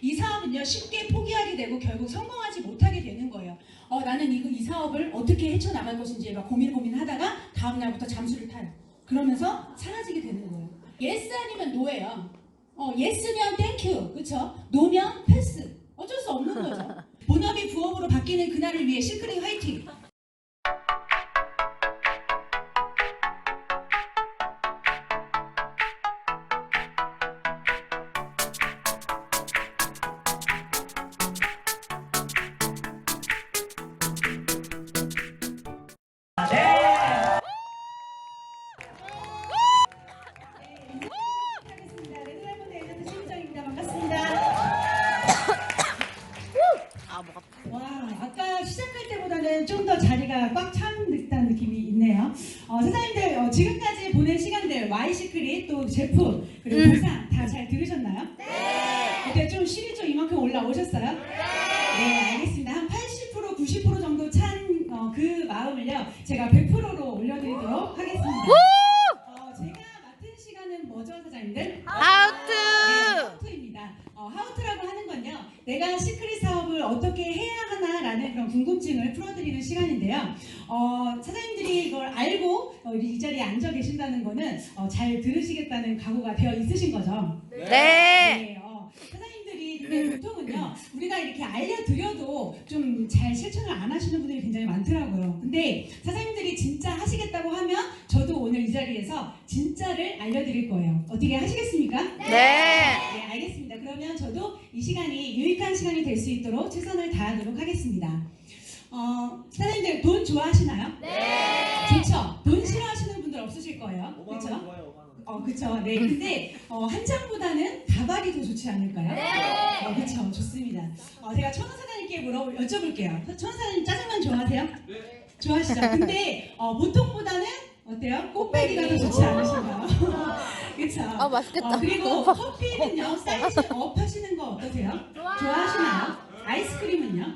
이 사업은요 쉽게 포기하게 되고 결국 성공하지 못하게 되는 거예요. 나는 이 사업을 어떻게 헤쳐나갈 것인지 막 고민하다가 다음 날부터 잠수를 타요. 그러면서 사라지게 되는 거예요. 예스 아니면 노예요. 예스면 땡큐, 그쵸? 노면 패스. 어쩔 수 없는 거죠. 본업이 부업으로 바뀌는 그날을 위해 시크릿 화이팅! 와, 아까 시작할 때보다는 좀 더 자리가 꽉 찬 듯한 느낌이 있네요. 사장님들 지금까지 보낸 시간들 Y시크릿 또 제품 그리고 보상 다 잘 들으셨나요? 네. 어때요? 좀 실이 좀 이만큼 올라오셨어요? 네, 알겠습니다. 한 80% 90% 정도 찬 그 마음을요 제가 100%로 올려드리도록 하겠습니다. 제가 맡은 시간은 뭐죠, 사장님들? 하우투! 네, 하우투입니다. 하우투라고 하는 건요, 내가 시크릿 사업을 어떻게 해야 하나라는 그런 궁금증을 풀어드리는 시간인데요. 사장님들이 이걸 알고 이 자리에 앉아 계신다는 거는 잘 들으시겠다는 각오가 되어 있으신 거죠? 네. 네. 사장님들이 근데 보통은요, 우리가 이렇게 알려드려도 좀 잘 실천을 안 하시는 분들이 굉장히 많더라고요. 근데 사장님들이 진짜 하시겠다고 하면 저도 오늘 이 자리에서 진짜를 알려드릴 거예요. 어떻게 하시겠습니까? 네. 네, 알겠습니다. 그러면 저도 이 시간이 유익한 시간이 될 수 있도록 최선을 다하도록 하겠습니다. 사장님들 돈 좋아하시나요? 네. 좋죠? 돈 싫어하시는 분들 없으실 거예요. 그렇죠? 그렇죠. 네. 근데 한 장보다는 다발이 더 좋지 않을까요? 네. 그렇죠. 좋습니다. 제가 천원 사장님께 여쭤볼게요. 천원 사장님 짜장면 좋아하세요? 네. 좋아하시죠? 근데 보통보다는 어때요? 꽃배기가 더 좋지 않으신가요? 그렇죠. 아, 맛있겠다. 그리고 커피는요, 사이즈 업 하시는 거 어떠세요? 좋아하시나요? 아이스크림은요?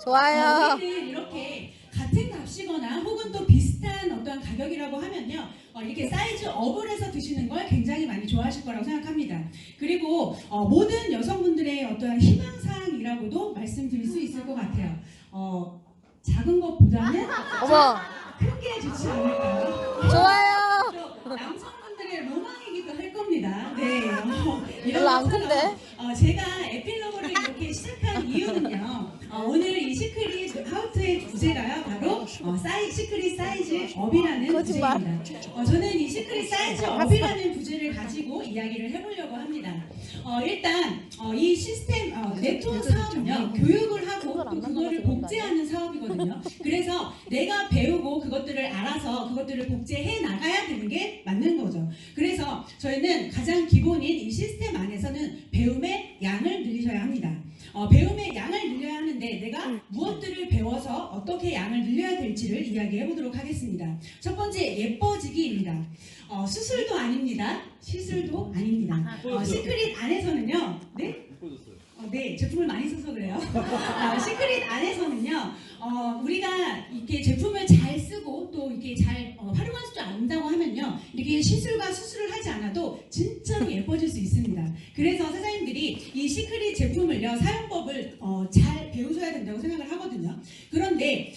좋아요. 우리는 이렇게 같은 값이거나 혹은 또 비슷한 어떤 가격이라고 하면요, 이렇게 사이즈 업을 해서 드시는 걸 굉장히 많이 좋아하실 거라고 생각합니다. 그리고 모든 여성분들의 어떠한 희망사항이라고도 말씀드릴 수 있을 것 같아요. 작은 것보다는 어머. 큰 게 좋지 않을까요? 좋아요. 또 남성분들의 로망이기도 할 겁니다. 네. 별로 안 큰데? 제가 에필로그를 이렇게 시작한 이유는요, 오늘 이 시크릿 하우트의 주제가요, 바로 시크릿 사이즈 업이라는 거짓말. 주제입니다. 저는 이 시크릿 사이즈 업이라는 부제를 가지고 이야기를 해보려고 합니다. 일단 이 시스템 네트워크 사업은요, 교육을 하고 또 그거를 복제하는 사업이거든요. 그래서 내가 배우고 그것들을 알아서 그것들을 복제해 나가야 되는 게 맞는 거죠. 그래서 저희는 가장 기본인 이 시스템 안에서는 배움의 양을 늘리셔야 합니다. 배움의 양을 늘려야 하는데 내가 무엇들을 배워서 어떻게 양을 늘려야 될지를 이야기해 보도록 하겠습니다. 첫 번째, 예뻐지기입니다. 수술도 아닙니다. 시술도 아닙니다. 시크릿 안에서는요, 네? 네, 제품을 많이 써서 그래요. 시크릿 안에서는요, 우리가 이렇게 제품을 잘 쓰고 또 이렇게 잘 활용할 줄 안다고 하면요, 이렇게 시술과 수술을 하지 않아도 진짜로 예뻐질 수 있습니다. 그래서 사장님들이 이 시크릿 제품을요, 사용법을 잘 배우셔야 된다고 생각을 하거든요. 그런데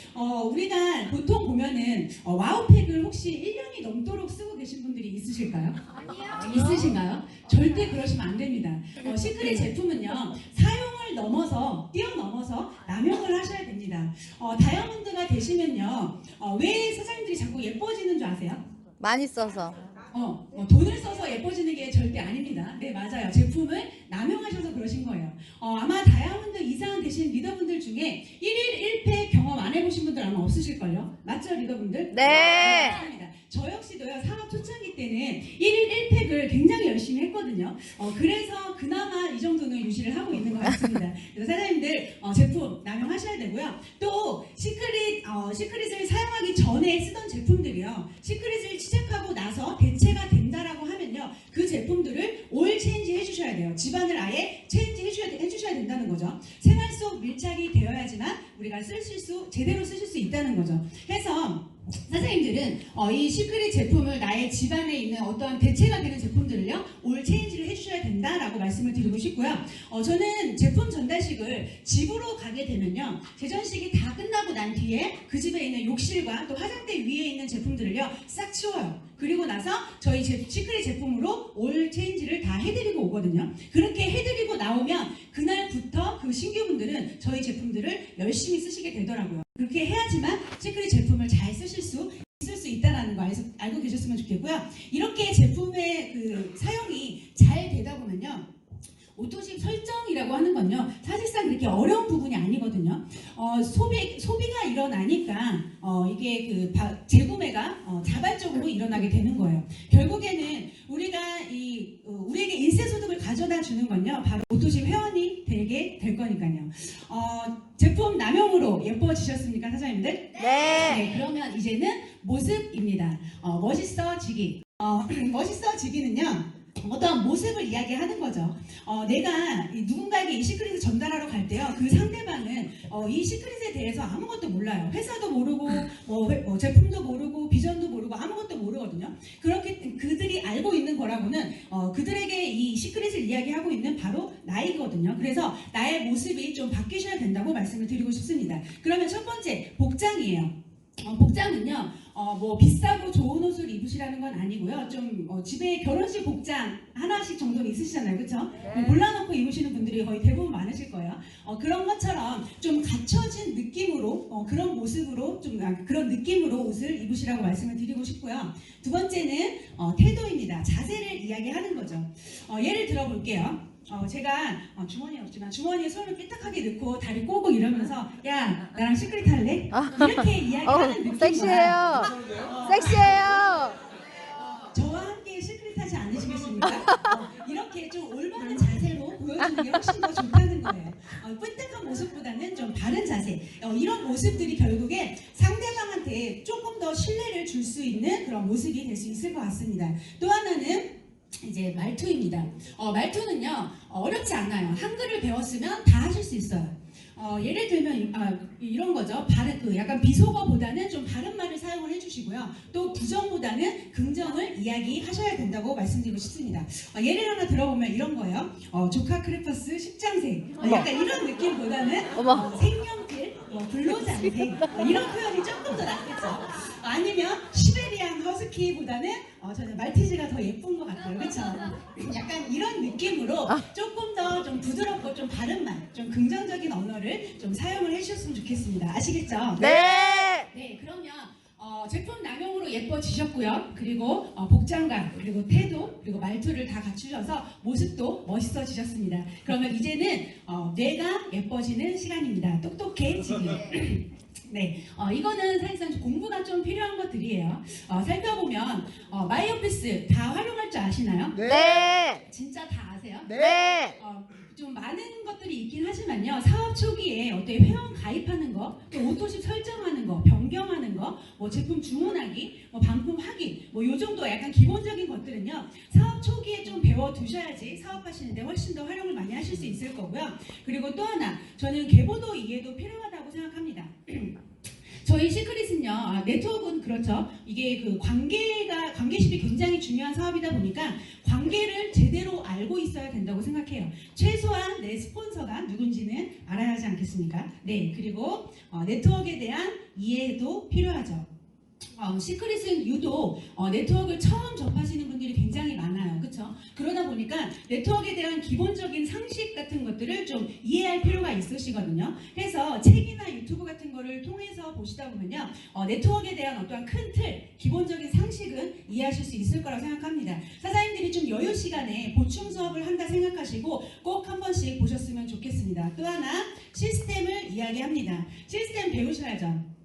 우리가 보통 보면은 와우팩을 혹시 1년이 넘도록 쓰고 계신 분들이 있으실까요? 아니요. 있으신가요? 절대 그러시면 안 됩니다. 시크릿 제품은요, 사용을 뛰어넘어서 남용을 하셔야 됩니다. 다이아몬드가 되시면요, 왜 사장님들이 자꾸 예뻐지는 줄 아세요? 많이 써서. 돈을 써서 예뻐지는 게 절대 아닙니다. 네, 맞아요. 제품을 남용하셔서 그러신 거예요. 아마 다이아몬드 이상 되신 리더분들 중에 1일 1팩 경험 안 해보신 분들 아마 없으실걸요? 맞죠, 리더분들? 네. 맞습니다. 저 역시도요, 사업 초창기 때는 1일 1팩을 굉장히 열심히 했거든요. 그래서 그나마 이 정도는 유지를 하고 있는 것 같습니다. 그래서 사장님들 제품 남용하셔야 되고요. 또 시크릿을 사용하기 전에 쓰던 제품들이요, 시크릿을 시작하고 나서 대체가 된다라고 하면요, 그 제품들을 올 체인지 해주셔야 돼요. 집안을 아예 체인지 해주셔야 된다는 거죠. 생활 속 밀착이 되어야지만 우리가 제대로 쓰실 수 있다는 거죠. 그래서 사장님들은 이 시크릿 제품을 나의 집안에 있는 어떠한 대체가 되는 제품들을요 올 체인지를 해주셔야 된다라고 말씀을 드리고 싶고요. 저는 제품 전달식을 집으로 가게 되면요 제전식이 다 끝나고 난 뒤에 그 집에 있는 욕실과 또 화장대 위에 있는 제품들을요 싹 치워요. 그리고 나서 저희 시크릿 제품으로 올 체인지를 다 해드리고 오거든요. 그렇게 해드리고 나오면 그날부터 그 신규분들은 저희 제품들을 열심히 쓰시게 되더라고요. 그렇게 해야지만 시크릿 제품을 잘 쓰실 수 있다는 거 알고 계셨으면 좋겠고요. 이렇게 제품의 그 사용이 잘 되다 보면요. 오토십 설정이라고 하는 건요 사실상 그렇게 어려운 부분이 아니거든요. 소비가 일어나니까 이게 그 재구매가 자발적으로 일어나게 되는 거예요. 결국에는 우리가 우리에게 인쇄소득을 가져다 주는 건요 바로 오토십 회원이 되게 될 거니까요. 제품 남용으로 예뻐지셨습니까, 사장님들? 네. 그러면 이제는 모습입니다. 멋있어지기. 멋있어지기는요. 어떤 모습을 이야기하는 거죠. 내가 누군가에게 이 시크릿을 전달하러 갈 때요, 그 상대방은 이 시크릿에 대해서 아무것도 몰라요. 회사도 모르고, 제품도 모르고, 비전도 모르고, 아무것도 모르거든요. 그렇게 그들이 알고 있는 거라고는 그들에게 이 시크릿을 이야기하고 있는 바로 나이거든요. 그래서 나의 모습이 좀 바뀌셔야 된다고 말씀을 드리고 싶습니다. 그러면 첫 번째, 복장이에요. 복장은요, 비싸고 좋은 옷을 입으시라는 건 아니고요. 좀 집에 결혼식 복장 하나씩 정도는 있으시잖아요, 그렇죠? 골라놓고 입으시는 분들이 거의 대부분 많으실 거예요. 그런 것처럼 좀 갖춰진 느낌으로 그런 모습으로 좀 그런 느낌으로 옷을 입으시라고 말씀을 드리고 싶고요. 두 번째는 태도입니다. 자세를 이야기하는 거죠. 예를 들어볼게요. 제가 주머니에 없지만 주머니에 손을 삐딱하게 넣고 다리 꼬고 이러면서 야 나랑 시크릿 할래? 이렇게 이야기하는 느낌이에요. 섹시해요. 섹시해요. 저와 함께 시크릿 하지 않으시겠습니까? 이렇게 좀 올바른 자세로 보여주는 게 훨씬 더 좋다는 거예요. 삐딱한 모습보다는 좀 바른 자세. 이런 모습들이 결국에 상대방한테 조금 더 신뢰를 줄 수 있는 그런 모습이 될 수 있을 것 같습니다. 또 하나는 이제 말투입니다. 말투는요 어렵지 않아요. 한글을 배웠으면 다 하실 수 있어요. 예를 들면 이런 거죠. 약간 비속어보다는 좀 바른 말을 사용을 해주시고요. 또 부정보다는 긍정을 이야기하셔야 된다고 말씀드리고 싶습니다. 예를 하나 들어보면 이런 거예요. 조카 크레파스 10장생. 약간 이런 느낌보다는 생명길, 불로장생 이런 표현이 조금 더 낫겠죠. 아니면 시베리안 허스키보다는 저는 말티즈가 더 예쁜 것 같아요. 그렇죠? 약간 이런 느낌으로 조금 더 좀 부드럽고 좀 바른 말, 좀 긍정적인 언어를 좀 사용을 해주셨으면 좋겠습니다. 아시겠죠? 네, 그러면 제품 남용으로 예뻐지셨고요. 그리고 복장감, 그리고 태도, 그리고 말투를 다 갖추셔서 모습도 멋있어지셨습니다. 그러면 이제는 뇌가 예뻐지는 시간입니다. 똑똑해지기. 네, 이거는 사실상 공부가 좀 필요한 것들이에요. 살펴보면 마이오피스 다 활용할 줄 아시나요? 네. 진짜 다 아세요? 네. 좀 많은 것들이 있긴 하지만요. 사업 초기에 어떻게 회원 가입하는 거, 또 오토십 설정하는 거, 변경하는 거, 제품 주문하기, 반품 확인, 요 정도 약간 기본적인 것들은요. 사업 초기에 좀 배워두셔야지 사업하시는데 훨씬 더 활용을 많이 하실 수 있을 거고요. 그리고 또 하나, 저는 계보도 이해도 필요하다고 생각합니다. 저희 시크릿은요, 네트워크는 그렇죠. 이게 그 관계십이 굉장히 중요한 사업이다 보니까 관계를 제대로 알고 있어야 된다고 생각해요. 최소한 내 스폰서가 누군지는 알아야 하지 않겠습니까? 네, 그리고 네트워크에 대한 이해도 필요하죠. 시크릿은 유독 네트워크를 처음 접하시는 분들이 굉장히 많아요. 그렇죠? 그러다 보니까 네트워크에 대한 기본적인 상식 같은 것들을 좀 이해할 필요가 있으시거든요. 그래서 책이나 유튜브 같은 거를 통해서 보시다 보면요. 네트워크에 대한 어떠한 큰 틀, 기본적인 상식은 이해하실 수 있을 거라고 생각합니다. 사장님들이 좀 여유 시간에 보충 수업을 한다 생각하시고 꼭 한 번씩 보셨으면 좋겠습니다. 또 하나, 시스템을 이야기합니다. 시스템 배우셔야죠.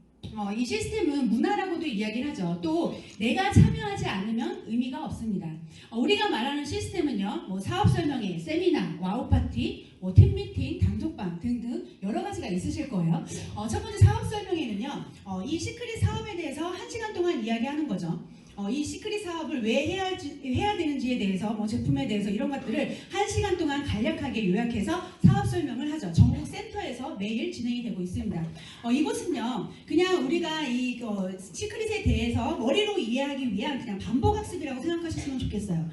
이 시스템은 문화라고도 이야기를 하죠. 또 내가 참여하지 않으면 의미가 없습니다. 우리가 말하는 시스템은요, 사업 설명회, 세미나, 와우 파티, 팀 미팅, 단톡방 등등 여러 가지가 있으실 거예요. 첫 번째 사업 설명회는요, 이 시크릿 사업에 대해서 1시간 동안 이야기하는 거죠. 이 시크릿 사업을 왜 해야 되는지에 대해서 뭐 제품에 대해서 이런 것들을 1시간 동안 간략하게 요약해서 사업 설명을 하죠. 전국 센터에서 매일 진행이 되고 있습니다. 이곳은요 그냥 우리가 이 시크릿에 대해서 머리로 이해하기 위한 그냥 반복 학습이라고 생각하셨으면 좋겠어요.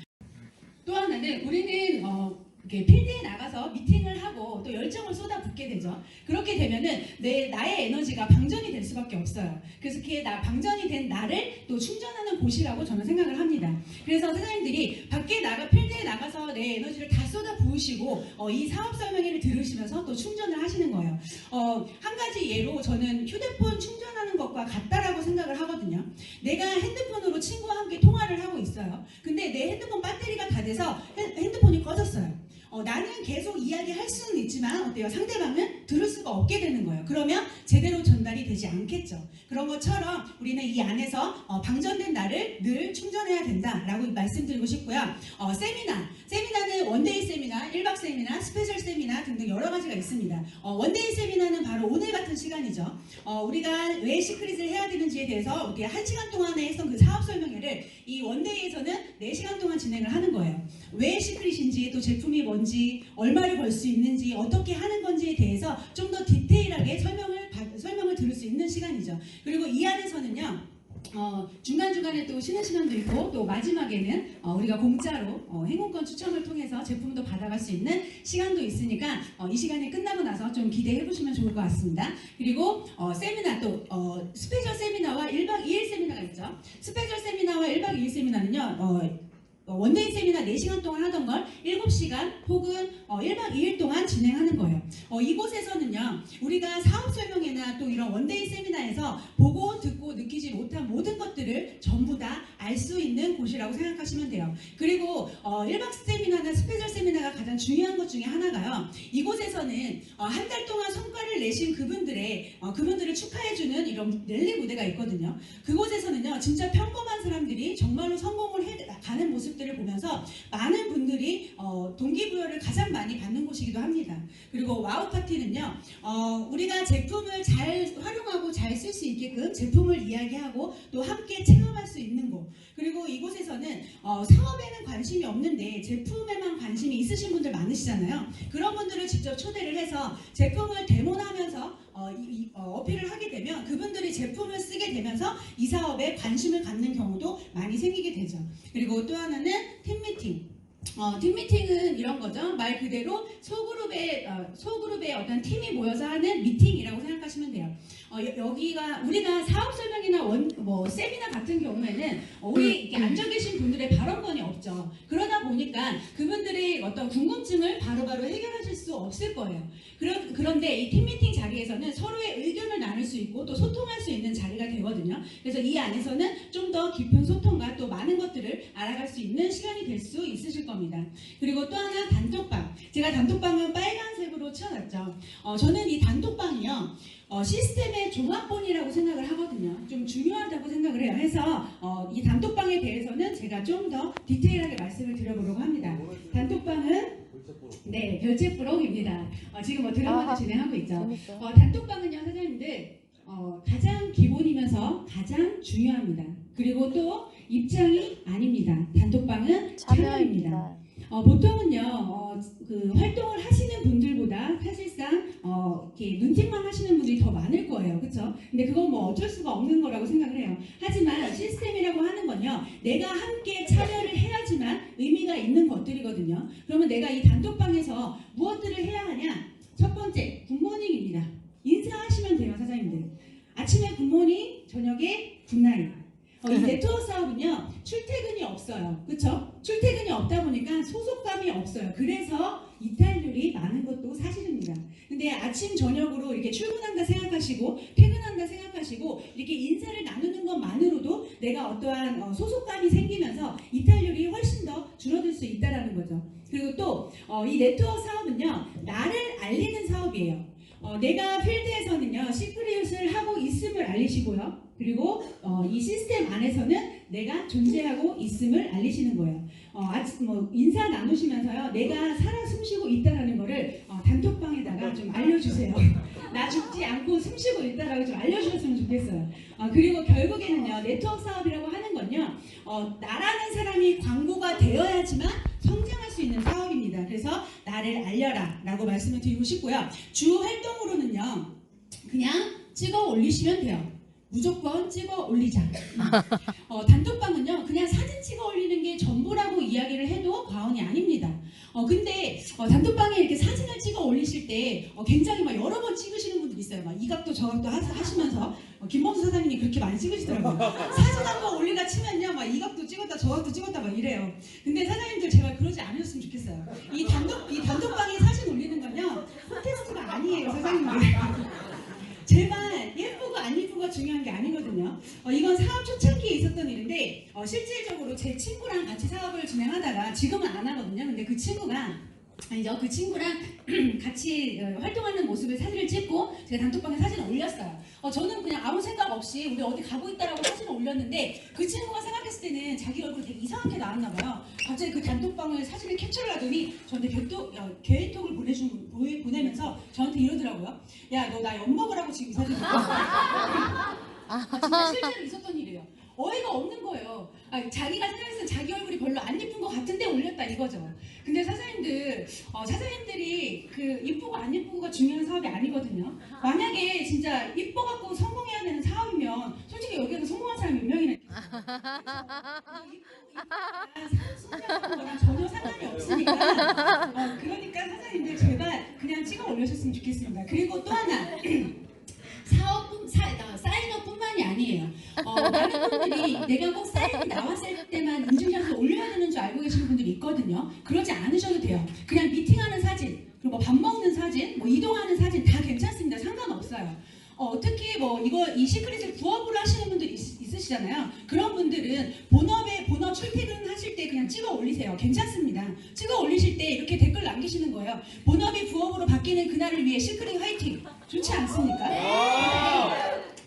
또 하나는 우리는 이렇게 필드에 나가서 미팅을 하고 또 열정을 쏟아붓게 되죠. 그렇게 되면은 나의 에너지가 방전이 될 수밖에 없어요. 그래서 방전이 된 나를 또 충전하는 곳이라고 저는 생각을 합니다. 그래서 선생님들이 필드에 나가서 내 에너지를 다 쏟아부으시고 이 사업 설명회를 들으시면서 또 충전을 하시는 거예요. 한 가지 예로 저는 휴대폰 충전하는 것과 같다라고 생각을 하거든요. 내가 핸드폰으로 친구와 함께 통화를 하고 있어요. 근데 내 핸드폰 배터리가 다 돼서 핸드폰이 꺼졌어요. 나는 계속 이야기할 수는 있지만 어때요? 상대방은 들을 수가 없게 되는 거예요. 그러면 제대로 전달이 되지 않겠죠. 그런 것처럼 우리는 이 안에서 방전된 나를 늘 충전해야 된다라고 말씀드리고 싶고요. 세미나는 원데이 세미나, 1박 세미나, 스페셜 세미나 등등 여러 가지가 있습니다. 원데이 세미나는 바로 오늘 같은 시간이죠. 우리가 왜 시크릿을 해야 되는지에 대해서 우리가 1시간 동안에 했던 그 사업 설명회를 이 원데이에서는 4시간 동안 진행을 하는 거예요. 왜 시크릿인지 또 제품이 뭔지 얼마를 벌 수 있는지 어떻게 하는 건지에 대해서 좀 더 디테일하게 설명을 들을 수 있는 시간이죠. 그리고 이 안에서는요 중간중간에 또 쉬는 시간도 있고 또 마지막에는 우리가 공짜로 행운권 추첨을 통해서 제품도 받아갈 수 있는 시간도 있으니까 이 시간이 끝나고 나서 좀 기대해 보시면 좋을 것 같습니다. 그리고 세미나 또 스페셜 세미나와 1박 2일 세미나가 있죠. 스페셜 세미나와 1박 2일 세미나는요 원데이 세미나 4시간 동안 하던 걸 7시간 혹은 1박 2일 동안 진행하는 거예요. 이곳에서는요 우리가 사업 설명회나 또 이런 원데이 세미나에서 보고 듣고 느끼지 못한 모든 것들을 전부 다 알 수 있는 곳이라고 생각하시면 돼요. 그리고 1박 세미나나 스페셜 세미나가 가장 중요한 것 중에 하나가요. 이곳에서는 한 달 동안 성과를 내신 그분들을 축하해주는 이런 랠리 무대가 있거든요. 그곳에서는요 진짜 평범한 사람들이 정말로 성공을 해가는 모습들을 보면서 많은 분들이 동기부여를 가장 많이 받는 곳이기도 합니다. 그리고 와우 파티는요 우리가 제품을 잘 활용하고 잘 쓸 수 있게끔 제품을 이야기하고 또 함께 체험할 수 있는 곳. 그리고 이곳에서는 사업에는 관심이 없는데 제품에만 관심이 있으신 분들 많으시잖아요. 그런 분들을 직접 초대를 해서 제품을 데모하면서 어필을 하게 되면 그분들이 제품을 쓰게 되면서 이 사업에 관심을 갖는 경우도 많이 생기게 되죠. 그리고 또 하나는 팀미팅. 팀미팅은 이런 거죠. 말 그대로 소그룹의 어떤 팀이 모여서 하는 미팅이라고 생각하시면 돼요. 여기가 우리가 사업 설명이나 세미나 같은 경우에는 우리 이렇게 앉아 계신 분들의 발언권이 없죠. 그러다 보니까 그분들의 어떤 궁금증을 바로바로 해결하실 수 없을 거예요. 그런데 이 팀미팅 자리에서는 서로의 의견을 나눌 수 있고 또 소통할 수 있는 자리가 되거든요. 그래서 이 안에서는 좀 더 깊은 소통과 또 많은 것들을 알아갈 수 있는 시간이 될 수 있으실 겁니다. 그리고 또 하나 단톡방. 제가 단톡방은 빨간색으로 칠해놨죠. 저는 이 단톡방이요. 시스템의 종합본이라고 생각을 하거든요. 좀 중요하다고 생각을 해요. 해서 이 단톡방에 대해서는 제가 좀 더 디테일하게 말씀을 드려보려고 합니다. 단톡방은 별책 부록입니다. 지금 드라마도 진행하고 있죠. 단톡방은요, 사장님들 가장 기본이면서 가장 중요합니다. 그리고 또 입장이 아닙니다. 단톡방은 참여입니다. 보통은요 활동을 하시는 분들보다 사실상 이렇게 눈팅만 하시는 분들이 더 많을 거예요. 그렇죠? 근데 그건 뭐 어쩔 수가 없는 거라고 생각을 해요. 하지만 시스템이라고 하는 건요 내가 함께 참여를 해야지만 의미가 있는 것들이거든요. 그러면 내가 이 단톡방에서 무엇들을 해야 하냐? 첫 번째 굿모닝입니다. 인사하시면 돼요. 사장님들 아침에 굿모닝, 저녁에 굿나잇. 이 네트워크 사업은요 출퇴근이 없어요. 그렇죠? 출퇴근이 없다 보니까 소속감이 없어요. 그래서 이탈률이 많은 것도 사실입니다. 근데 아침 저녁으로 이렇게 출근한다 생각하시고 퇴근한다 생각하시고 이렇게 인사를 나누는 것만으로도 내가 어떠한 소속감이 생기면서 이탈률이 훨씬 더 줄어들 수 있다는 거죠. 그리고 또 이 네트워크 사업은요 나를 알리는 사업이에요. 내가 필드에서는요 시크릿을 하고 있음을 알리시고요. 그리고 이 시스템 안에서는 내가 존재하고 있음을 알리시는 거예요. 인사 나누시면서요 내가 살아 숨쉬고 있다라는 거를 단톡방에다가 좀 알려주세요. 나 죽지 않고 숨쉬고 있다라고 좀 알려주셨으면 좋겠어요. 그리고 결국에는요 네트워크 사업이라고 하는 건요 나라는 사람이 광고가 되어야지만 성장할 수 있는 사업입니다. 그래서 나를 알려라 라고 말씀을 드리고 싶고요. 주 활동으로는요, 그냥 찍어 올리시면 돼요. 무조건 찍어 올리자. 단톡방은요, 그냥 사진 찍어 올리는 게 전부라고 이야기를 해도 과언이 아닙니다. 근데 단톡방에 이렇게 사진을 찍어 올리실 때 굉장히 막 여러 번 찍으시는 분들 있어요. 막 이 각도 저 각도 하시면서 김범수 사장님이 그렇게 많이 찍으시더라고요. 사진 한 번 올리다 치면요, 막 이 각도 찍었다 저 각도 찍었다 막 이래요. 근데 사장님들 제발 그러지 않으셨으면 좋겠어요. 이 단톡방에 사진 올리는 건요, 콘테스트가 아니에요, 사장님들. 제발 예쁘고 안 예쁘고가 중요한 게 아니거든요. 이건 사업 초창기에 있었던 일인데 실질적으로 제 친구랑 같이 사업을 진행하다가 지금은 안 하거든요. 근데 그 친구랑 같이 활동하는 모습을 사진을 찍고 제가 단톡방에 사진을 올렸어요. 저는 그냥 아무 생각 없이 우리 어디 가고 있다라고 사진을 올렸는데 그 친구가 생각했을 때는 자기 얼굴 되게 이상하게 나왔나 봐요. 갑자기 그 단톡방을 사진을 캡처를 하더니 저한테 개인톡을 보내면서 저한테 이러더라고요. 야, 너 나 엿먹으라고 지금 이 사진 올렸어. 진짜 실제로 있었던 일이에요. 어이가 없는 거예요. 자기가 생각해서 자기 얼굴이 별로 안 예쁜 것 같은데 올렸다 이거죠. 근데 사장님들이 그 이쁘고 안 예쁘고가 중요한 사업이 아니거든요. 만약에 진짜 이뻐갖고 성공해야 되는 사업이면 솔직히 여기서 성공한 사람이 몇 명이나 이쁘고 거랑 전혀 상관이 없으니까 그러니까 사장님들 제발 그냥 찍어 올려주셨으면 좋겠습니다. 그리고 또 하나 사인업뿐만이 아니에요. 많은 분들이 내가 꼭 사인이 나왔을 때만 인증샷을 올려야 되는 줄 알고 계시는 분들이 있거든요. 그러지 않으셔도 돼요. 그냥 미팅하는 사진, 그리고 뭐 밥 먹는 사진, 뭐 이동하는 사진 다 괜찮습니다. 상관없어요. 특히 이 시크릿을 부업으로 하시는 분들이 있으시잖아요. 그런 분들은 본업 출퇴근 하실 때 그냥 찍어 올리세요. 괜찮습니다. 찍어 올리실 때 이렇게 댓글 남기시는 거예요. 본업이 부업으로 바뀌는 그날을 위해 시크릿 화이팅! 좋지 않습니까? 네.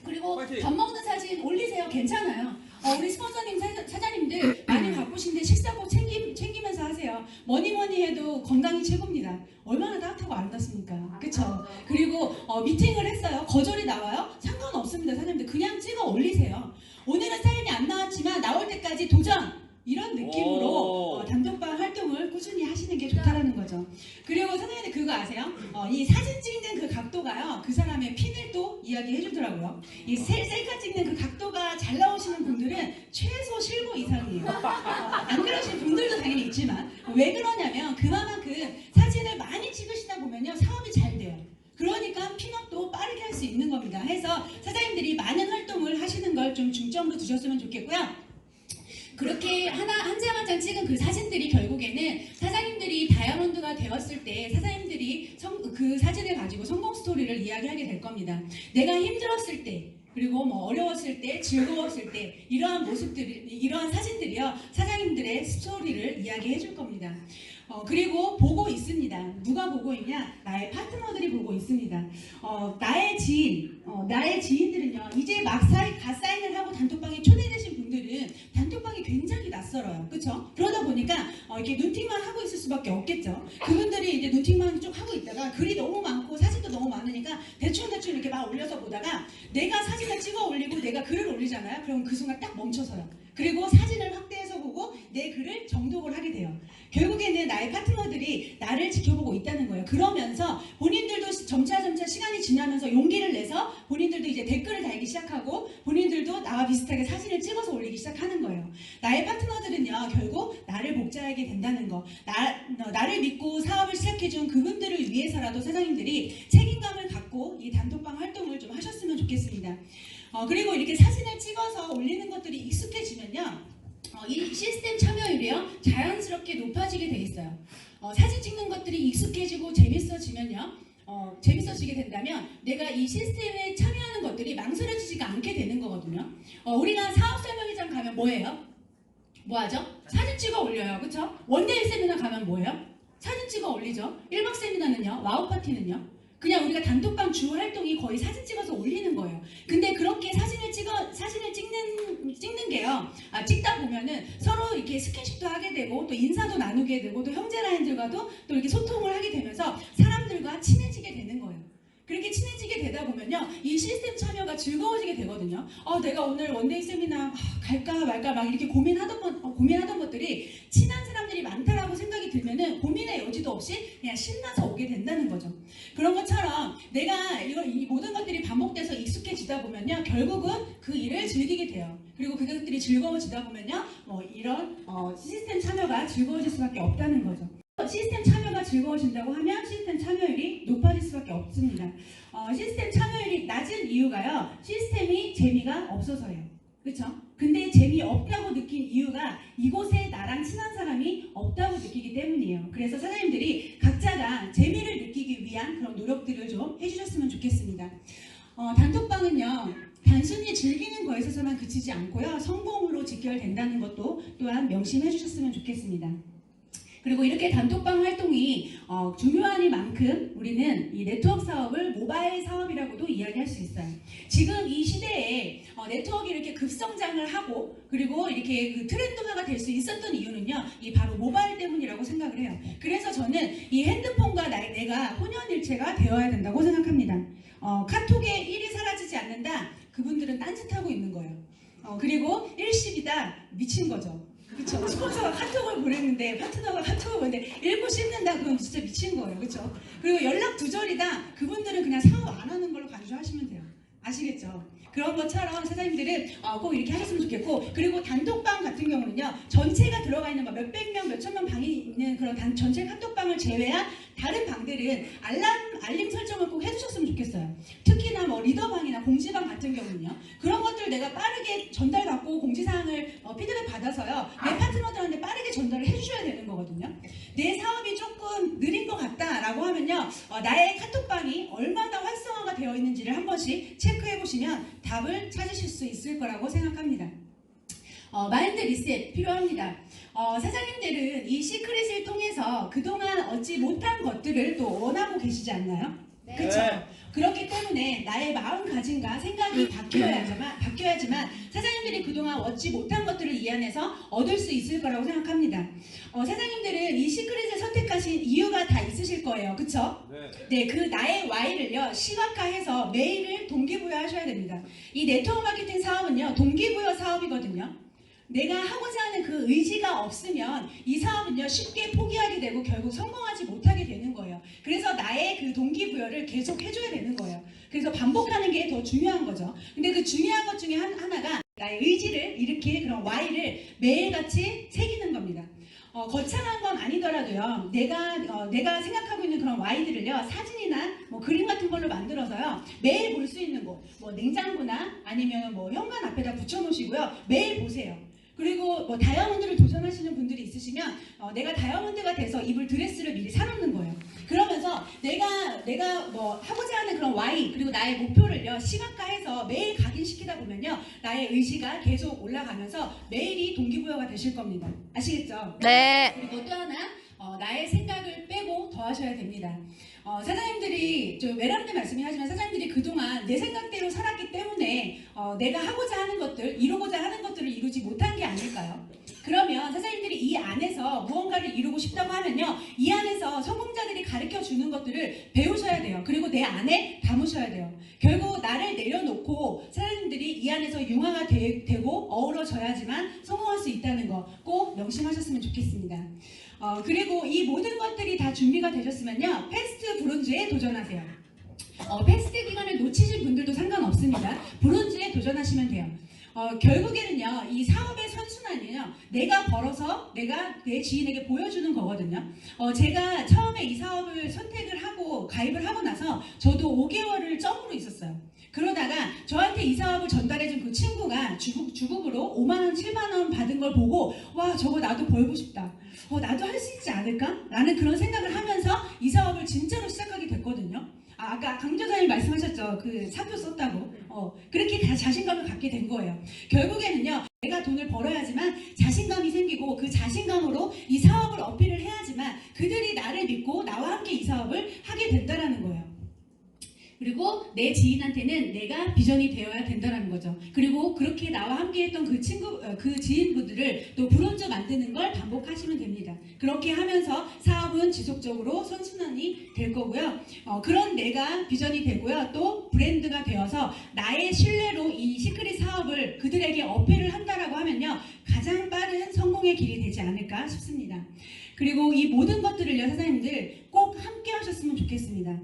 그리고 밥 먹는 사진 올리세요. 괜찮아요. 우리 스폰서님 사장님들 많이 바쁘신데 식사 꼭 챙기면서 하세요. 뭐니 해도 건강이 최고입니다. 얼마나 따뜻하고 아름답습니까? 그쵸? 그리고 미팅을 했어요. 거절이 나와요? 상관없습니다. 사장님들 그냥 찍어 올리세요. 오늘은 사연이 안 나왔지만 나올 때까지 도전! 이런 느낌으로 단톡방 활동을 꾸준히 하시는 게 좋다라는 거죠. 그리고 선생님들 그거 아세요? 이 사진 찍는 그 각도가요, 그 사람의 핀을 또 이야기해 주더라고요. 이 셀카 찍는 그 각도가 잘 나오시는 분들은 최소 실버 이상이에요. 안 그러신 분들도 당연히 있지만 왜 그러냐면 그만큼 사진을 많이 찍으시다 보면요, 사업이 잘 돼요. 그러니까 핀업도 빠르게 할 수 있는 겁니다. 해서 사장님들이 많은 활동을 하시는 걸 좀 중점으로 두셨으면 좋겠고요. 그렇게 한 장 한 장 찍은 그 사진들이 결국에는 사장님들이 다이아몬드가 되었을 때 사장님들이 그 사진을 가지고 성공 스토리를 이야기하게 될 겁니다. 내가 힘들었을 때, 그리고 뭐 어려웠을 때, 즐거웠을 때 이러한 모습들이, 이러한 사진들이요, 사장님들의 스토리를 이야기해 줄 겁니다. 그리고 보고 있습니다. 누가 보고 있냐? 나의 파트너들이 보고 있습니다. 나의 지인들은요, 이제 막 사인을 하고 단톡방에 초대되신 분들은 단톡방이 굉장히 낯설어요. 그쵸? 그러다 보니까 이렇게 눈팅만 하고 있을 수밖에 없겠죠. 그분들이 이제 눈팅만 쭉 하고 있다가 글이 너무 많고 사진도 너무 많으니까 대충 이렇게 막 올려서 보다가 내가 사진을 찍어 올리고 내가 글을 올리잖아요. 그럼 그 순간 딱 멈춰서요. 그리고 사진을 확대해서 보고 내 글을 정독을 하게 돼요. 결국에는 나의 파트너들이 나를 지켜보고 있다는 거예요. 그러면서 본인들도 점차 시간이 지나면서 용기를 내서 본인들도 이제 댓글을 달기 시작하고 본인들도 나와 비슷하게 사진을 찍어서 올리기 시작하는 거예요. 나의 파트너들은요, 결국 나를 복제하게 된다는 거. 나를 믿고 사업을 시작해준 그분들을 위해서라도 사장님들이 책임감을 갖고 이 단톡방 활동을 좀 하셨으면 좋겠습니다. 그리고 이렇게 사진을 찍어서 올리는 것들이 익숙해지면요, 이 시스템 참여율이요, 자연스럽게 높아지게 돼 있어요. 사진 찍는 것들이 익숙해지고 재밌어지면요, 재밌어지게 된다면 내가 이 시스템에 참여하는 것들이 망설여지지가 않게 되는 거거든요. 우리가 사업 설명회장 가면 뭐예요? 뭐 하죠? 사진 찍어 올려요. 그쵸? 원데이 세미나 가면 뭐예요? 사진 찍어 올리죠. 1박 세미나는요, 와우 파티는요, 그냥 우리가 단톡방 주 활동이 거의 사진 찍어서 올리는 거예요. 근데 그렇게 사진을 찍는 게요, 찍다 보면은 서로 이렇게 스킨십도 하게 되고 또 인사도 나누게 되고 또 형제라인들과도 또 이렇게 소통을 하게 되면서 사람들과 친해지게 되는 거예요. 그렇게 친해지게 되다 보면요, 이 시스템 참여가 즐거워지게 되거든요. 내가 오늘 원데이 세미나 갈까 말까 막 이렇게 고민하던 것들이 친한 사람들이 많다라고 생각이 들면은 고민의 여지도 없이 그냥 신나서 오게 된다는 거죠. 그런 것처럼 내가 이 모든 것들이 반복돼서 익숙해지다 보면요, 결국은 그 일을 즐기게 돼요. 그리고 그것들이 즐거워지다 보면요, 이런 시스템 참여가 즐거워질 수밖에 없다는 거죠. 시스템 참여가 즐거워진다고 하면 시스템 참여율이 높아질 수밖에 없습니다. 시스템 참여율이 낮은 이유가요, 시스템이 재미가 없어서예요. 그렇죠? 근데 재미없다고 느낀 이유가 이곳에 나랑 친한 사람이 없다고 느끼기 때문이에요. 그래서 사장님들이 각자가 재미를 느끼기 위한 그런 노력들을 좀 해주셨으면 좋겠습니다. 단톡방은요, 단순히 즐기는 거에 있어서만 그치지 않고요, 성공으로 직결된다는 것도 또한 명심해 주셨으면 좋겠습니다. 그리고 이렇게 단톡방 활동이 중요하니만큼 우리는 이 네트워크 사업을 모바일 사업이라고도 이야기할 수 있어요. 지금 이 시대에 네트워크가 이렇게 급성장을 하고 그리고 이렇게 그 트렌드화가 될 수 있었던 이유는요, 이 바로 모바일 때문이라고 생각을 해요. 그래서 저는 이 핸드폰과 내가 혼연일체가 되어야 된다고 생각합니다. 카톡에 일이 사라지지 않는다, 그분들은 딴짓하고 있는 거예요. 그리고 일십이다, 미친 거죠. 그렇죠. 스폰서가 카톡을 보냈는데 파트너가 카톡을 보냈는데 읽고 씹는다, 그건 진짜 미친 거예요. 그렇죠. 그리고 연락 두절이다, 그분들은 그냥 사업 안 하는 걸로 간주하시면 돼요. 아시겠죠? 그런 것처럼 사장님들은 꼭 이렇게 하셨으면 좋겠고, 그리고 단톡방 같은 경우는요, 전체가 들어가 있는 거 몇백 명, 몇천 명 방이 있는 그런 전체 카톡방을 제외한 다른 방들은 알림 설정을 꼭 해주셨으면 좋겠어요. 특히나 리더방이나 공지방 같은 경우는요, 그런 것들 내가 빠르게 전달받고 공지사항을 피드백 받아서요, 내 파트너들한테 빠르게 전달을 해주셔야 되는 거거든요. 내 사업이 조금 느린 것 같다라고 하면요, 나의 카톡방이 얼마나 활성화가 되어 있는지를 한 번씩 체크해 보시면 답을 찾으실 수 있을 거라고 생각합니다. 마인드 리셋 필요합니다. 사장님들은 이 시크릿을 통해서 그동안 얻지 못한 것들을 또 원하고 계시지 않나요? 네. 그렇죠. 그렇기 때문에 나의 마음가짐과 생각이 바뀌어야지만 사장님들이 그동안 얻지 못한 것들을 이 안에서 얻을 수 있을 거라고 생각합니다. 사장님들은 이 시크릿을 선택하신 이유가 다 있으실 거예요. 그렇죠? 네, 그 나의 Y를요, 시각화해서 매일을 동기부여하셔야 됩니다. 이 네트워크 마케팅 사업은요, 동기부여 사업이거든요. 내가 하고자 하는 그 의지가 없으면 이 사업은요, 쉽게 포기하게 되고 결국 성공하지 못하게 되는 거예요. 그래서 나의 그 동기부여를 계속 해줘야 되는 거예요. 그래서 반복하는 게 더 중요한 거죠. 근데 그 중요한 것 중에 하나가 나의 의지를 이렇게 그런 Y를 매일같이 새기는 겁니다. 거창한 건 아니더라도요, 내가 생각하고 있는 그런 Y들을요, 사진이나 그림 같은 걸로 만들어서요, 매일 볼 수 있는 곳, 냉장고나 아니면 현관 앞에다 붙여놓으시고요, 매일 보세요. 그리고 다이아몬드를 도전하시는 분들이 있으시면 내가 다이아몬드가 돼서 입을 드레스를 미리 사놓는 거예요. 그러면서 내가 하고자 하는 그런 Y 그리고 나의 목표를요, 시각화해서 매일 각인시키다 보면요, 나의 의지가 계속 올라가면서 매일이 동기부여가 되실 겁니다. 아시겠죠? 네. 그리고 또 하나, 나의 생각을 빼고 더 하셔야 됩니다. 사장님들이 좀 외람된 말씀이 하지만 사장님들이 그동안 내 생각대로 살았기 때문에 내가 하고자 하는 것들, 이루고자 하는 것들을 이루지 못한 게 아닐까요? 그러면 사장님들이 이 안에서 무언가를 이루고 싶다고 하면요, 이 안에서 성공자들이 가르쳐 주는 것들을 배우셔야 돼요. 그리고 내 안에 담으셔야 돼요. 결국 나를 내려놓고 사장님들이 이 안에서 융화가 되고 어우러져야지만 성공할 수 있다는 거 꼭 명심하셨으면 좋겠습니다. 그리고 이 모든 것들이 다 준비가 되셨으면요, 패스트 브론즈에 도전하세요. 패스트 기간을 놓치신 분들도 상관없습니다. 브론즈에 도전하시면 돼요. 결국에는요, 이 사업의 선순환이에요, 내가 벌어서 내가 내 지인에게 보여주는 거거든요. 제가 처음에 이 사업을 선택을 하고 가입을 하고 나서 저도 5개월을 점으로 있었어요. 그러다가 저한테 이 사업을 전달해준 그 친구가 주국으로 5만원, 7만원 받은 걸 보고, 와, 저거 나도 벌고 싶다. 나도 할 수 있지 않을까? 라는 그런 생각을 하면서 이 사업을 진짜로 시작하게 됐거든요. 아까 강조사님 말씀하셨죠. 그 사표 썼다고. 그렇게 자신감을 갖게 된 거예요. 결국에는요, 내가 돈을 벌어야지만 자신감이 생기고 그 자신감으로 이 사업을 어필을 해야지만 그들이 나를 믿고 나와 함께 이 사업을 하게 된다라는 거예요. 그리고 내 지인한테는 내가 비전이 되어야 된다는 거죠. 그리고 그렇게 나와 함께했던 그 친구, 그 지인분들을 또 불원조 만드는 걸 반복하시면 됩니다. 그렇게 하면서 사업은 지속적으로 선순환이 될 거고요. 그런 내가 비전이 되고요. 또 브랜드가 되어서 나의 신뢰로 이 시크릿 사업을 그들에게 어필을 한다라고 하면요. 가장 빠른 성공의 길이 되지 않을까 싶습니다. 그리고 이 모든 것들을요, 사장님들 꼭 함께 하셨으면 좋겠습니다.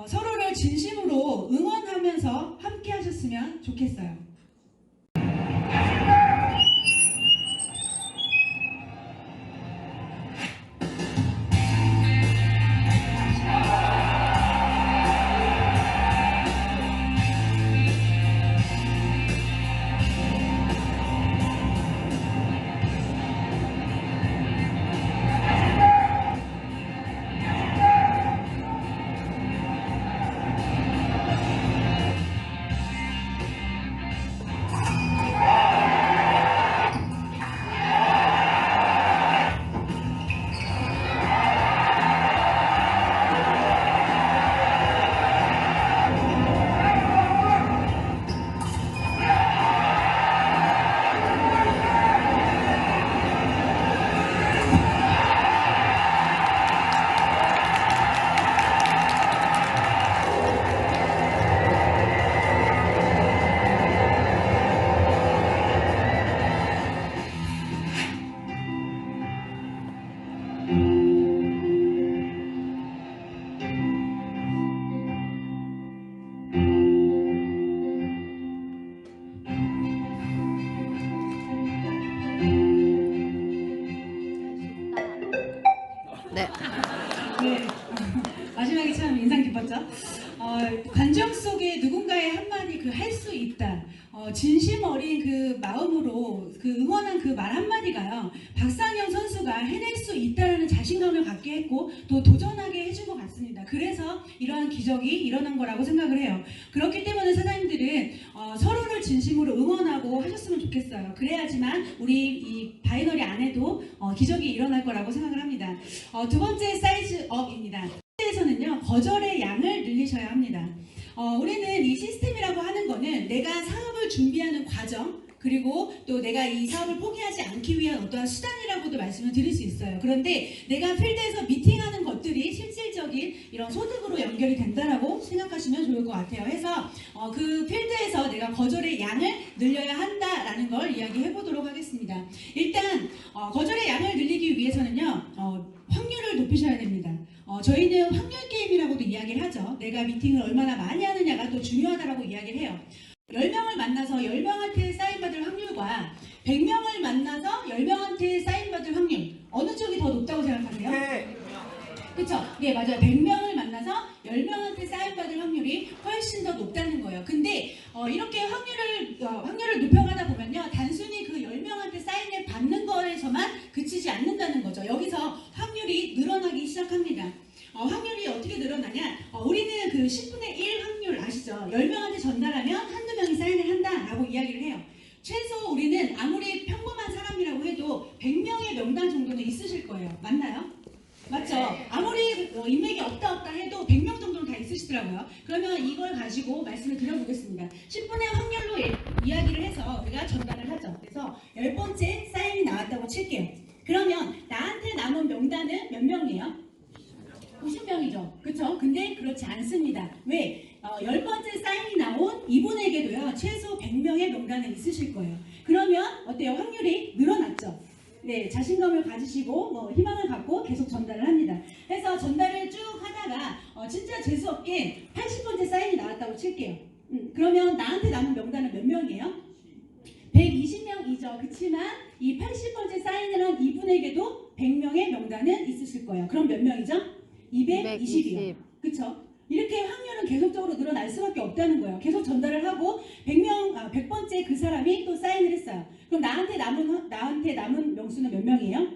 서로를 진심으로 응원하면서 함께 하셨으면 좋겠어요. 네. 네. 마지막에 참 인상 깊었죠. 관중 속에 누군가의 한마디 그 할 수 있다. 진심 어린 그 마음으로 그 응원한 그 말 한마디가요. 박상영 선수가 해낼 수 있다는 자신감을 갖게 했고 또 도전하게 해준 것 같습니다. 그래서 이러한 기적이 일어난 거라고 생각을 해요. 그렇기 때문에 사장님들은 서로를 진심으로 응원하고 하셨으면 좋겠어요. 그래야지만 우리 이 바이너리 안에도 기적이 일어날 거라고 생각을 합니다. 두 번째 사이즈업입니다. 에서는요 거절의 양을 늘리셔야 합니다. 우리는 이 시스템이라고 하는 거는 내가 사업을 준비하는 과정 그리고 또 내가 이 사업을 포기하지 않기 위한 어떠한 수단이라고도 말씀을 드릴 수 있어요. 그런데 내가 필드에서 미팅하는 것들이 실질적인 이런 소득으로 연결이 된다라고 생각하시면 좋을 것 같아요. 해서 그 필드에서 내가 거절의 양을 늘려야 한다라는 걸 이야기해 보도록 하겠습니다. 일단 거절의 양을 늘리기 위해서는요 확률을 높이셔야 됩니다. 저희는 확률 게임이라고도 이야기를 하죠. 내가 미팅을 얼마나 많이 하느냐가 또 중요하다라고 이야기를 해요. 10명을 만나서 10명한테 사인받을 확률과 100명을 만나서 10명한테 사인받을 확률 어느 쪽이 더 높다고 생각하세요? 네. 그렇죠? 네, 맞아요. 100명을 만나서 10명한테 사인받을 확률이 훨씬 더 높다는 거예요. 근데 이렇게 확률을 높여가다 보면요. 단순히 그 10명한테 사인을 받는 거에서만 그치지 않는다는 거죠. 여기서 확률이 늘어나기 시작합니다. 확률이 어떻게 늘어나냐? 우리는 그 10분의 1 확률 아시죠? 10명한테 전달하면 한두 명이 사인을 한다라고 이야기를 해요. 최소 우리는 아무리 평범한 사람이라고 해도 100명의 명단 정도는 있으실 거예요. 맞나요? 맞죠? 아무리 인맥이 없다 해도 100명 정도는 다 있으시더라고요. 그러면 이걸 가지고 말씀을 드려보겠습니다. 10분의 확률로 이야기를 해서 우리가 전달을 하죠. 그래서 10번째 사인이 나왔다고 칠게요. 그러면 나한테 남은 명단은 몇 명이에요? 90명이죠. 그렇죠? 근데 그렇지 않습니다. 왜? 10번째 사인이 나온 이분에게도요. 최소 100명의 명단은 있으실 거예요. 그러면 어때요? 확률이 늘어났죠? 네, 자신감을 가지시고 희망을 갖고 계속 전달을 합니다. 그래서 전달을 쭉 하다가 진짜 재수없게 80번째 사인이 나왔다고 칠게요. 그러면 나한테 남은 명단은 몇 명이에요? 120명이죠. 그렇지만 이 80번째 사인을 한 이분에게도 100명의 명단은 있으실 거예요. 그럼 몇 명이죠? 220이요. 그렇죠? 이렇게 확률은 계속적으로 늘어날 수밖에 없다는 거예요. 계속 전달을 하고 100번째 그 사람이 또 사인을 했어요. 그럼 나한테 남은 명수는 몇 명이에요?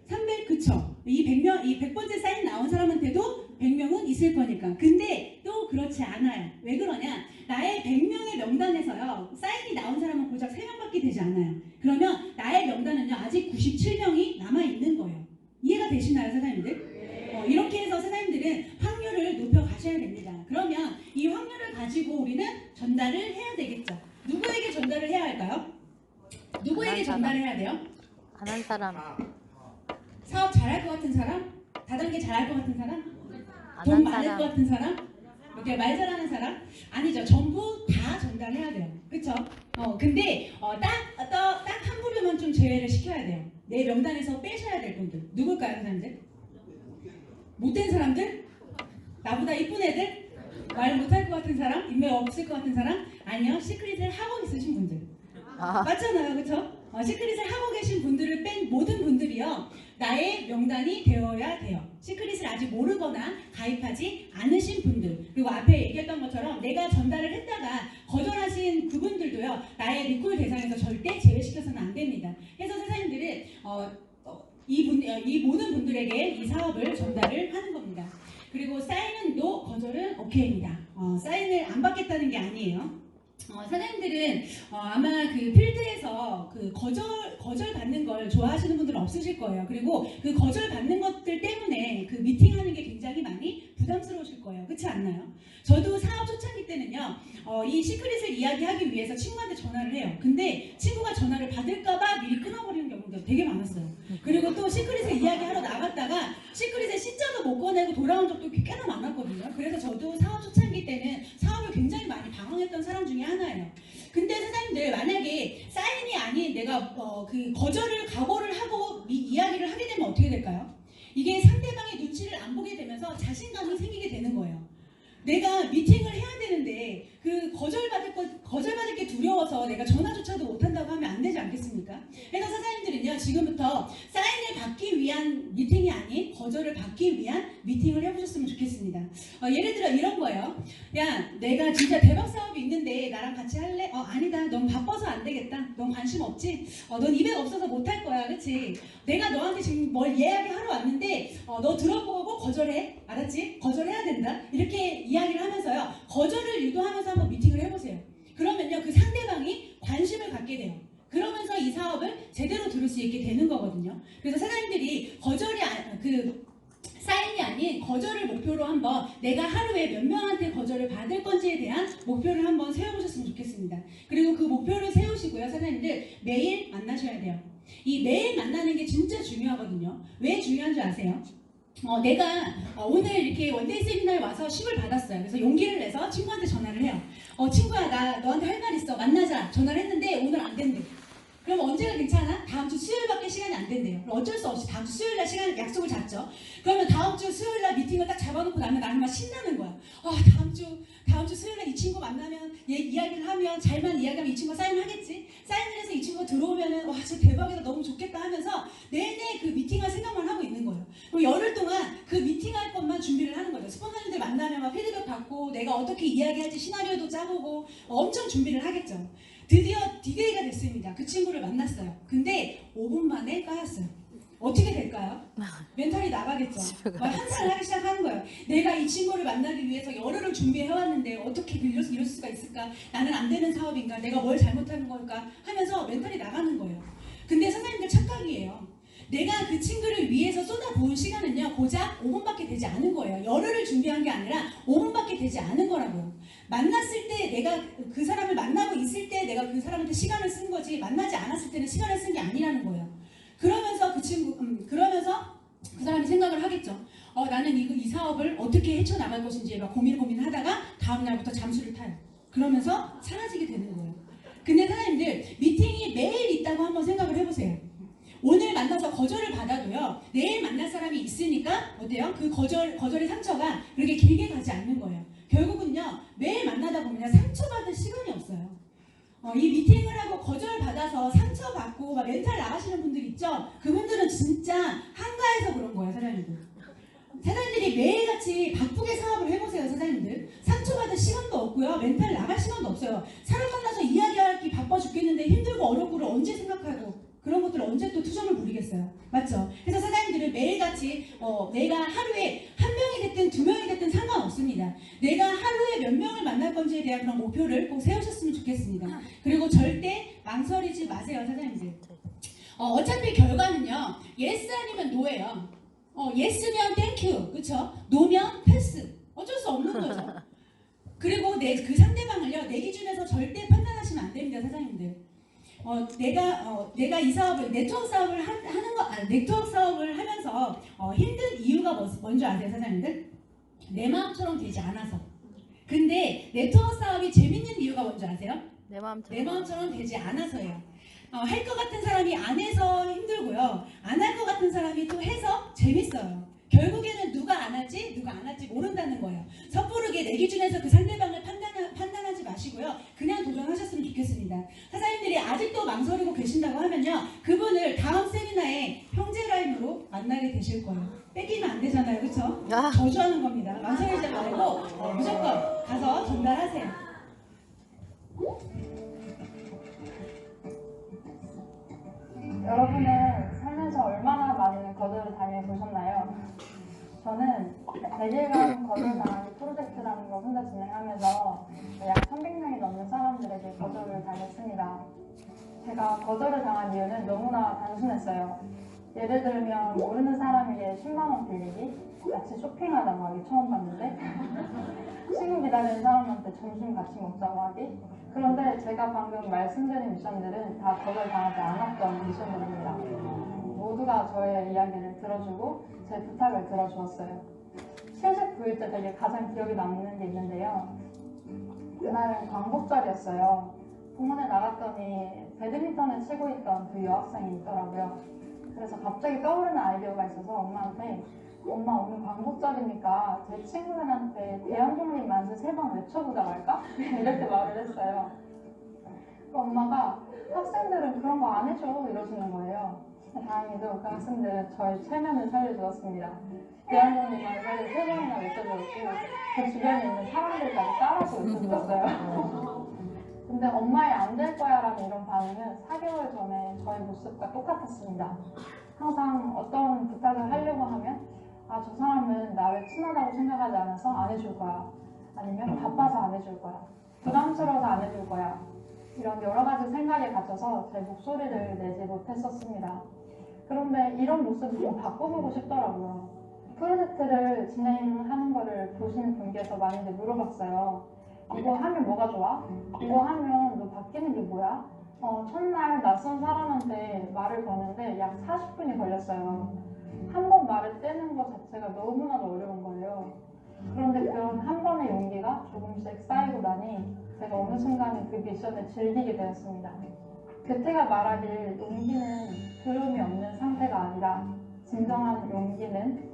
300, 그쵸? 이 100번째 사인 나온 사람한테도 100명은 있을 거니까. 근데 또 그렇지 않아요. 왜 그러냐? 나의 100명의 명단에서요. 사인이 나온 사람은 고작 3명밖에 되지 않아요. 그러면 나의 명단은요. 아직 97명이 남아있는 거예요. 이해가 되시나요, 사장님들? 이렇게 해서 사장님들은 확률을 높여 가셔야 됩니다. 그러면 이 가지고 우리는 전달을 해야 되겠죠. 누구에게 전달을 해야 할까요? 누구에게 전달을 해야 돼요? 안 한 사람. 사업 잘할 것 같은 사람? 다단계 잘할 것 같은 사람? 안 돈 한 많을 것 사람. 같은 사람? 이렇게 말 잘하는 사람? 아니죠. 전부 다 전달해야 돼요. 그쵸? 근데 딱 한 부류만 좀 제외를 시켜야 돼요. 내 명단에서 빼셔야 될 분들. 누굴까요, 그 사람들? 못된 사람들? 나보다 이쁜 애들? 말 못할 것 같은 사람? 인맥 없을 것 같은 사람? 아니요. 시크릿을 하고 있으신 분들. 아, 맞잖아요. 그쵸? 시크릿을 하고 계신 분들을 뺀 모든 분들이요. 나의 명단이 되어야 돼요. 시크릿을 아직 모르거나 가입하지 않으신 분들. 그리고 앞에 얘기했던 것처럼 내가 전달을 했다가 거절하신 그분들도요. 나의 리콜 대상에서 절대 제외시켜서는 안 됩니다. 그래서 선생님들은 이 모든 분들에게 이 사업을 전달을 하는 겁니다. 그리고 사인은 노, 거절은 오케이입니다. 사인을 안 받겠다는 게 아니에요. 사장님들은 아마 그 필드에서 그 거절 받는 걸 좋아하시는 분들은 없으실 거예요. 그리고 그 거절 받는 것들 때문에 그 미팅하는 게 굉장히 많이 부담스러우실 거예요. 그렇지 않나요? 저도 사업 초창기 때는요, 이 시크릿을 이야기하기 위해서 친구한테 전화를 해요. 근데 친구가 전화를 받을까봐 미리 끊어버리는 경우도 되게 많았어요. 그리고 또 시크릿을 이야기하러 나갔다가 시크릿의 C자도 못 꺼내고 돌아온 적도 꽤나 많았거든요. 그래서 저도 사업 초창기 때는 사업을 굉장히 많이 방황했던 사람 중에 하나예요. 근데 선생님들 만약에 사인이 아닌 내가 그 거절을 각오를 하고 이야기를 하게 되면 어떻게 될까요? 이게 상대방의 눈치를 안 보게 되면서 자신감이 생기게 되는 거예요. 내가 미팅을 해야 되는데 그 거절받을 게 두려워서 내가 전화조차도 못한다고 하면 안 되지 않겠습니까? 그래서 사장님들은요, 지금부터 사인을 받기 위한 미팅이 아닌 거절을 받기 위한 미팅을 해보셨으면 좋겠습니다. 예를 들어 이런 거예요. 야, 내가 진짜 대박 사업이 있는데 나랑 같이 할래? 아니다. 넌 바빠서 안 되겠다. 넌 관심 없지? 넌 200 없어서 못할 거야. 그치? 내가 너한테 지금 뭘 이야기하러 왔는데 너 들어보고 거절해. 알았지? 거절해야 된다. 이렇게 이야기를 하면서요. 거절을 유도하면서 한번 미팅을 해보세요. 그러면요. 그 상대방이 관심을 갖게 돼요. 그러면서 이 사업을 제대로 들을 수 있게 되는 거거든요. 그래서 사장님들이 사인이 아닌 거절을 목표로 한번 내가 하루에 몇 명한테 거절을 받을 건지에 대한 목표를 한번 세워보셨으면 좋겠습니다. 그리고 그 목표를 세우시고요. 사장님들 매일 만나셔야 돼요. 이 매일 만나는 게 진짜 중요하거든요. 왜 중요한 줄 아세요? 내가 오늘 이렇게 원데이 세미나에 와서 10을 받았어요. 그래서 용기를 내서 친구한테 전화를 해요. 친구야, 나 너한테 할 말 있어. 만나자. 전화를 했는데 오늘 안 된대. 그럼 언제가 괜찮아? 다음 주 수요일밖에 시간이 안 된대요. 그럼 어쩔 수 없이 다음 주 수요일날 약속을 잡죠. 그러면 다음 주 수요일날 미팅을 딱 잡아놓고 나면 나는 막 신나는 거야. 다음 주 수요일날 이 친구 만나면 이야기를 하면 잘만 이야기하면 이 친구가 사인을 하겠지. 사인을 해서 이 친구가 들어오면은 와 진짜 대박이다, 너무 좋겠다 하면서 내내 그 미팅할 생각만 하고 있는 거예요. 그리고 열흘 동안 그 미팅할 것만 준비를 하는 거죠. 스폰서님들 만나면 막 피드백 받고 내가 어떻게 이야기할지 시나리오도 짜보고 엄청 준비를 하겠죠. 드디어 D-Day가 됐습니다. 그 친구를 만났어요. 근데 5분 만에 까였어요. 어떻게 될까요? 멘탈이 나가겠죠. 막 한탄을 하기 시작하는 거예요. 내가 이 친구를 만나기 위해서 열흘을 준비해왔는데 어떻게 이럴 수가 있을까? 나는 안 되는 사업인가? 내가 뭘 잘못하는 걸까? 하면서 멘탈이 나가는 거예요. 근데 선생님들 착각이에요. 내가 그 친구를 위해서 쏟아부은 시간은요, 고작 5분밖에 되지 않은 거예요. 열흘을 준비한 게 아니라 5분밖에 되지 않은 거라고요. 만났을 때 내가 그 사람을 만나고 있을 때 내가 그 사람한테 시간을 쓴 거지, 만나지 않았을 때는 시간을 쓴 게 아니라는 거예요. 그러면서 그러면서 그 사람이 생각을 하겠죠. 나는 이 사업을 어떻게 헤쳐나갈 것인지 막 고민을 하다가 다음 날부터 잠수를 타요. 그러면서 사라지게 되는 거예요. 근데 사장님들, 미팅이 매일 있다고 한번 생각을 해보세요. 오늘 만나서 거절을 받아도요, 내일 만날 사람이 있으니까 어때요? 그 거절의 상처가 그렇게 길게 가지 않는 거예요. 결국은요, 매일 만나다 보면 상처받을 시간이 없어요. 이 미팅을 하고 거절받아서 상처받고 막 멘탈 나가시는 분들 있죠? 그분들은 진짜 한가해서 그런 거예요, 사장님들. 사장님들이 매일같이 바쁘게 사업을 해보세요, 사장님들. 상처받을 시간도 없고요, 멘탈 나갈 시간도 없어요. 사람 만나서 이야기하기 바빠 죽겠는데 힘들고 어렵고를 언제 생각하고 그런 것들을 언제 또 투정을 부리겠어요. 맞죠? 그래서 사장님들은 매일같이 내가 하루에 한 명이 됐든 두 명이 됐든 상관없습니다. 내가 하루에 몇 명을 만날 건지에 대한 그런 목표를 꼭 세우셨으면 좋겠습니다. 그리고 절대 망설이지 마세요, 사장님들. 어차피 결과는요, yes 아니면 no예요. yes면 thank you, 그쵸? no면 패스. 어쩔 수 없는 거죠. 그리고 그 상대방을요, 내 기준에서 절대 판단하시면 안 됩니다, 사장님들. 내가 이 사업을 네트워크 사업을 네트워크 사업을 하면서 힘든 이유가 뭔지 아세요, 사장님들? 내 마음처럼 되지 않아서. 근데 네트워크 사업이 재밌는 이유가 뭔지 아세요? 내 마음처럼 되지 않아서예요. 할 것 같은 사람이 안 해서 힘들고요. 안 할 것 같은 사람이 또 해서 재밌어요. 결국에는 누가 안 할지 누가 안 할지 모른다는 거예요. 섣부르게 내 기준에서 그 상대방을 판단하지 마시고요. 그냥 도전하셨으면 좋겠습니다. 사장님들이 아직도 망설이고 계신다고 하면요, 그분을 다음 세미나에 형제라인으로 만나게 되실 거예요. 뺏기면 안 되잖아요, 그렇죠? 저주하는 겁니다. 망설이지 말고 무조건 가서 전달하세요. 여러분은 살면서 얼마나 많은 거절을 당해보셨나요? 저는 100일간 거절당하기 프로젝트라는 걸 혼자 진행하면서 약 300명이 넘는 사람들에게 거절을 당했습니다. 제가 거절을 당한 이유는 너무나 단순했어요. 예를 들면 모르는 사람에게 10만원 빌리기, 같이 쇼핑하자고 하기 처음 봤는데 친구 기다리는 사람한테 점심 같이 먹자고 하기. 그런데 제가 방금 말씀드린 미션들은 다 거절당하지 않았던 미션들입니다. 모두가 저의 이야기를 들어주고 제 부탁을 들어주었어요. 실습 9일째 되게 가장 기억에 남는 게 있는데요. 그날은 광복절이었어요. 공원에 나갔더니 배드민턴을 치고 있던 두 여학생이 있더라고요. 그래서 갑자기 떠오르는 아이디어가 있어서 엄마한테, 엄마 오늘 광복절이니까 제 친구들한테 대한독립 만세 3번 외쳐보자고 할까? 이렇게 말을 했어요. 엄마가 학생들은 그런 거 안 해줘 이러시는 거예요. 다행히도 그 학생들은 저의 체면을 살려주었습니다. 대한독립 만세 3번이나 외쳐주었고 그 주변에 있는 사람들까지 따라서 외쳐주었어요. 근데 엄마의 안 될 거야 라는 이런 반응은 4개월 전에 저의 모습과 똑같았습니다. 항상 어떤 부탁을 하려고 하면 저 사람은 나를 친하다고 생각하지 않아서 안 해줄 거야. 아니면 바빠서 안 해줄 거야. 부담스러워서 안 해줄 거야. 이런 여러 가지 생각에 갇혀서 제 목소리를 내지 못했었습니다. 그런데 이런 모습을 좀 바꿔보고 싶더라고요. 프로젝트를 진행하는 거를 보시는 분께서 많이들 물어봤어요. 이거 하면 뭐가 좋아? 이거 하면 너 바뀌는 게 뭐야? 첫날 낯선 사람한테 말을 거는데 약 40분이 걸렸어요. 한 번 말을 떼는 것 자체가 너무나도 어려운 거예요. 그런데 그런 한 번의 용기가 조금씩 쌓이고 나니 제가 어느 순간에 그 미션을 즐기게 되었습니다. 그때가 말하길 용기는 두려움이 없는 상태가 아니라 진정한 용기는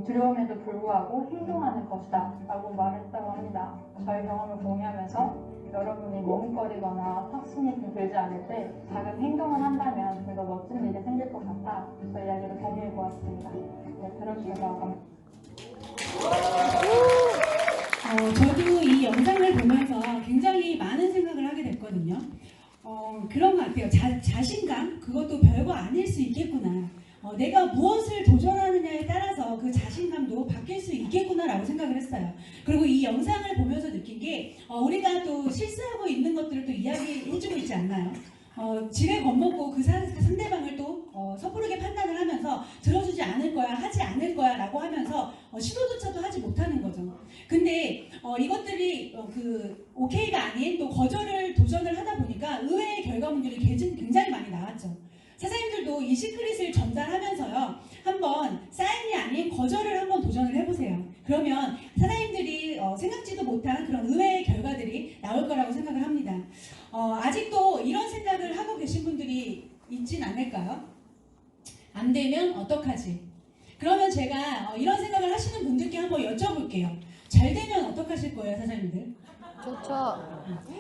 두려움에도 불구하고 행동하는 것이다 라고 말했다고 합니다. 저의 경험을 공유하면서 여러분이 머뭇거리거나 확신이 들지 않을 때 작은 행동을 한다면 좀 더 멋진 일이 생길 것 같아 저 이야기를 공유해 보았습니다. 네, 들어주셔서 감사합니다. 저도 이 영상을 보면서 굉장히 많은 생각을 하게 됐거든요. 그런 것 같아요. 자신감? 그것도 별거 아닐 수 있겠구나. 내가 무엇을 도전하느냐에 따라서 그 자신감도 바뀔 수 있겠구나라고 생각을 했어요. 그리고 이 영상을 보면서 느낀 게 우리가 또 실수하고 있는 것들을 또 이야기해주고 있지 않나요? 지레 겁먹고 그 상대방을 또 섣부르게 판단을 하면서 들어주지 않을 거야, 하지 않을 거야 라고 하면서 시도조차도 하지 못하는 거죠. 근데 이것들이 오케이가 아닌 또 도전을 하다 보니까 의외의 결과물들이 굉장히 많이 나왔죠. 사장님들도 이 시크릿을 전달하면서요, 한번 사인이 아닌 거절을 한번 도전을 해보세요. 그러면 사장님들이 생각지도 못한 그런 의외의 결과들이 나올 거라고 생각을 합니다. 아직도 이런 생각을 하고 계신 분들이 있진 않을까요? 안 되면 어떡하지? 그러면 제가 이런 생각을 하시는 분들께 한번 여쭤볼게요. 잘 되면 어떡하실 거예요, 사장님들? 좋죠.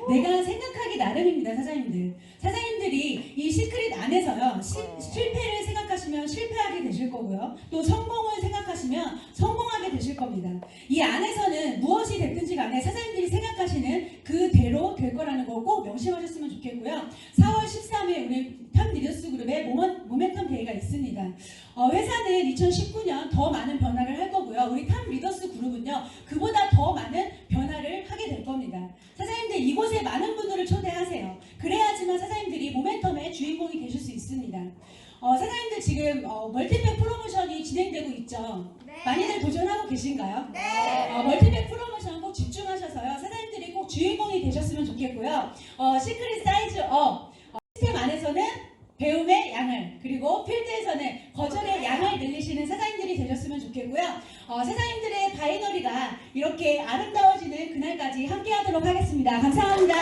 내가 생각하기 나름입니다, 사장님들. 사장님들이 이 시크릿 안에서요, 실패를 생각하시면 실패하게 되실 거고요. 또 성공을 생각하시면 성공하게 되실 겁니다. 이 안에서는 무엇이 됐든지 간에 사장님들이 생각하시는 그대로 될 거라는 거 꼭 명심하셨으면 좋겠고요. 4월 13일 우리 탑 리더스 그룹의 모멘텀 데이가 있습니다. 회사는 2019년 더 많은 변화를 할 거고요. 우리 탑 리더스 그룹은요, 그보다 더 많은 변화를 하게 될 겁니다. 사장님들 이곳에 많은 분들을 초대하세요. 그래야지만 사장님들이 모멘텀의 주인공이 되실 수 있습니다. 사장님들 지금 멀티팩 프로모션이 진행되고 있죠? 네. 많이들 도전하고 계신가요? 네. 멀티팩 프로모션 꼭 집중하셔서요. 사장님들 주인공이 되셨으면 좋겠고요. 시크릿 사이즈 업 시스템 안에서는 배움의 양을, 그리고 필드에서는 거절의 양을 늘리시는 사장님들이 되셨으면 좋겠고요. 사장님들의 바이너리가 이렇게 아름다워지는 그날까지 함께 하도록 하겠습니다. 감사합니다.